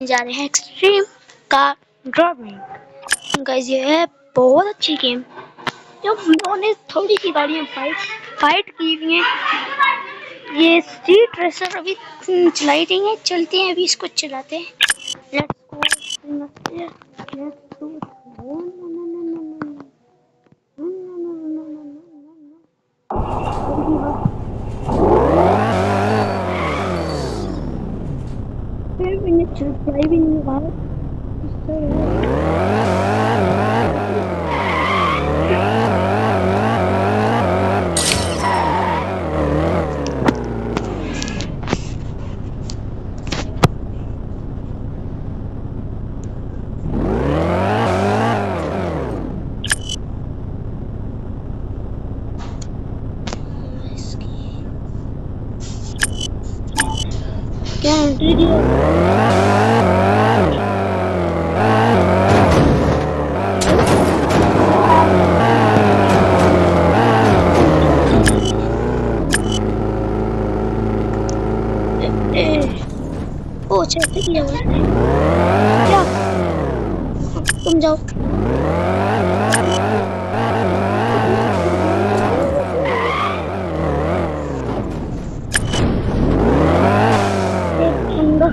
जा रहे हैं एक्सट्रीम कार ड्राइविंग। गाइस ये है बहुत अच्छी गेम जो मैंने थोड़ी सी गाड़ियां फाइट की हुई हैं। ये स्ट्रीट रेसर अभी चलाई रही है, चलते हैं अभी इसको चलाते हैं। Let's go. फिर मैंने चलाई भी नहीं बात। क्या एंट्री दिया? ओ चलते किया क्या? तुम जाओ। ठंडा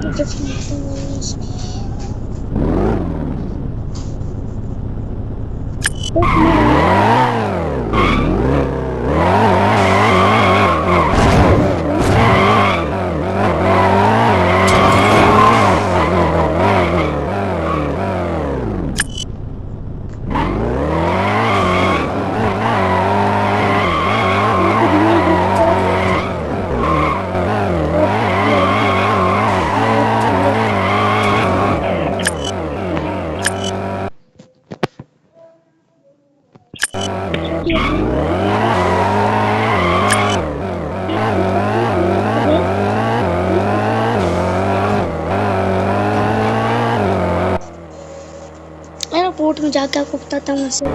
एयरपोर्ट में जाकर आपको बताता हूँ उसे।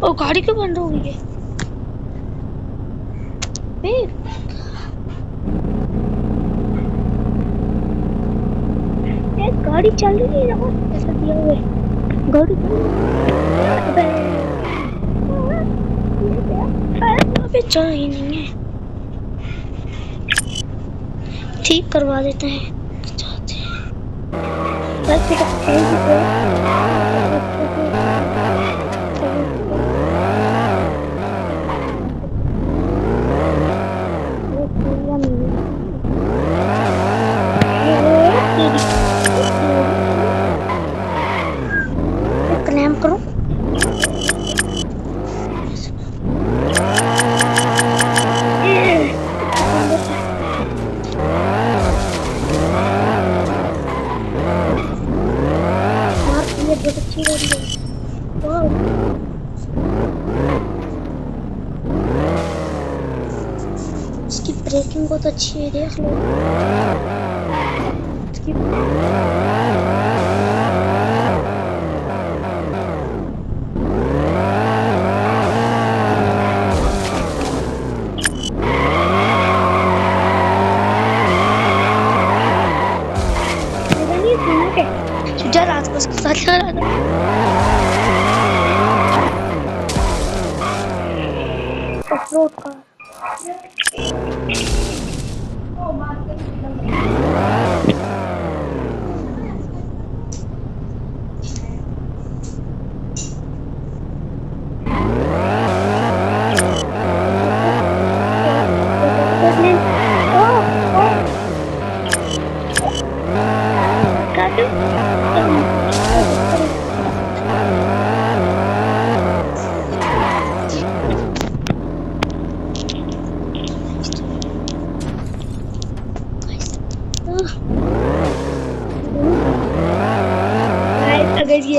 ओ गाड़ी क्यों बंद हो गई है? गाड़ी चल रही है ना, ऐसा दिया हुआ है गाड़ी चल रही नहीं है। ठीक करवा देते हैं। क्लेम करो। बहुत अच्छी गाड़ी है। इसकी ब्रेकिंग बहुत अच्छी है, देख लो। रात को उसके साथ ऑफरोड का अगर ये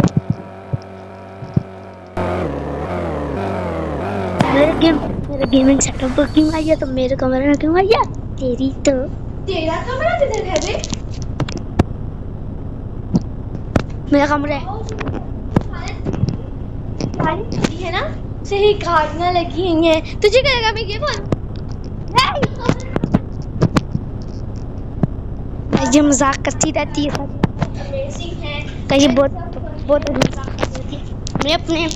मेरे गेमिंग सेटअप पर क्यों आई है, तो मेरे कमरे में क्यों आई है? तेरी तो तेरा कमरा किधर है बे? मेरा कमरा है। है ना, सही गाड़ियाँ लगी हुई हैं। तुझे क्या लगा मैं ये बोल? ये मजाक करती रहती है। अमेजिंग है। कहीं बहुत मजाक करती रहती है।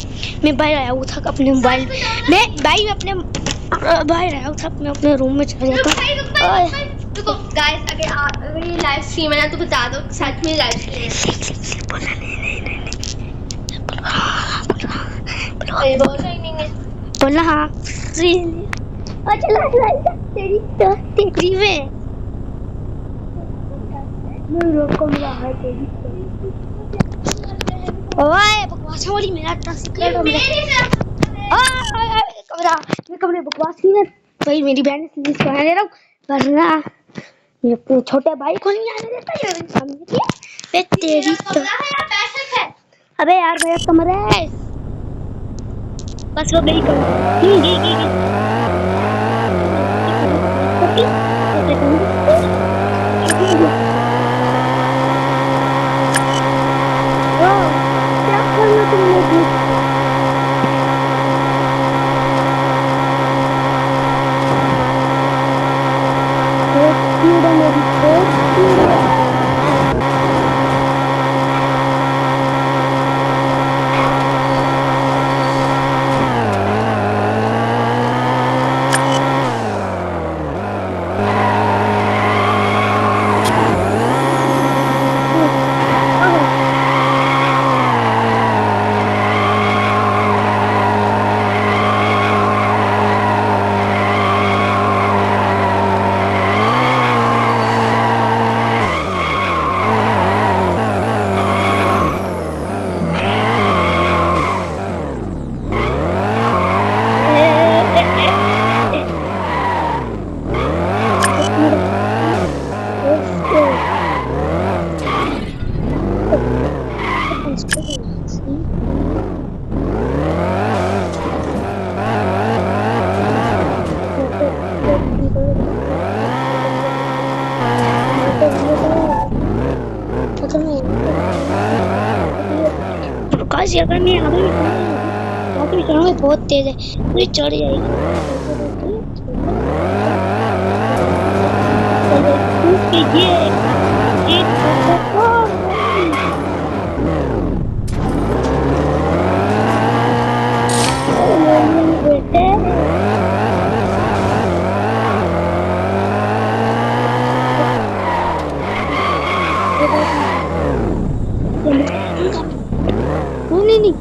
मैं बाहर आया हुआ था अपने मोबाइल। मैं बाहर आया हुआ था, मैं अपने रूम में चला जाता हूँ। देखो गाइस, अगर ये लाइव स्ट्रीम है ना तो बता दो सच में लाइव स्ट्रीम है। अरे बोल रही नहीं है। बोला हाँ। तेरी में कमरा है तेरी। ओए बकवास वाली मेरा सीक्रेट कमरे बकवास नहीं है भाई। मेरी बहन से इसको आने दे रहा हूँ, वरना मैं अपने छोटे भाई को नहीं आने देता यार। सामने पे तेरी तो अबे यार मेरा कमरा है। बस वो गई कमरा। क्या करना तुमने? काश अगर मैं आगे भी चढ़ूंगी बहुत तेज है, पूरी चढ़ जाएगी। नहीं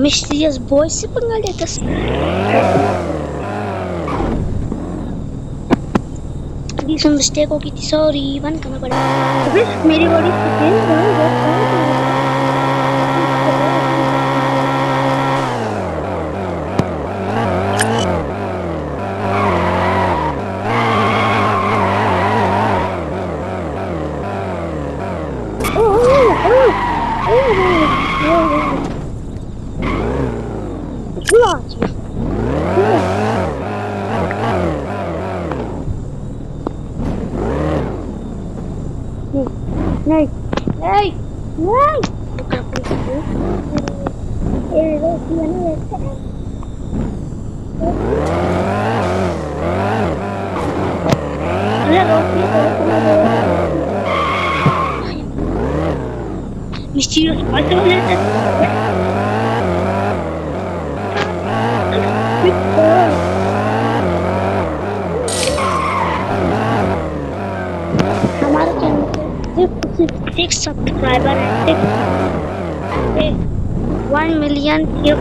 मिस्टीरियस बॉय से पंगा लेता। इसमें मिस्टेक हो गई थी, सॉरी, वन करना पड़ा। मेरी बॉडी नहीं नहीं नहीं Mysterious हमारे चैनल पे सिर्फ 6 सब्सक्राइबर है। 1 मिलियन 1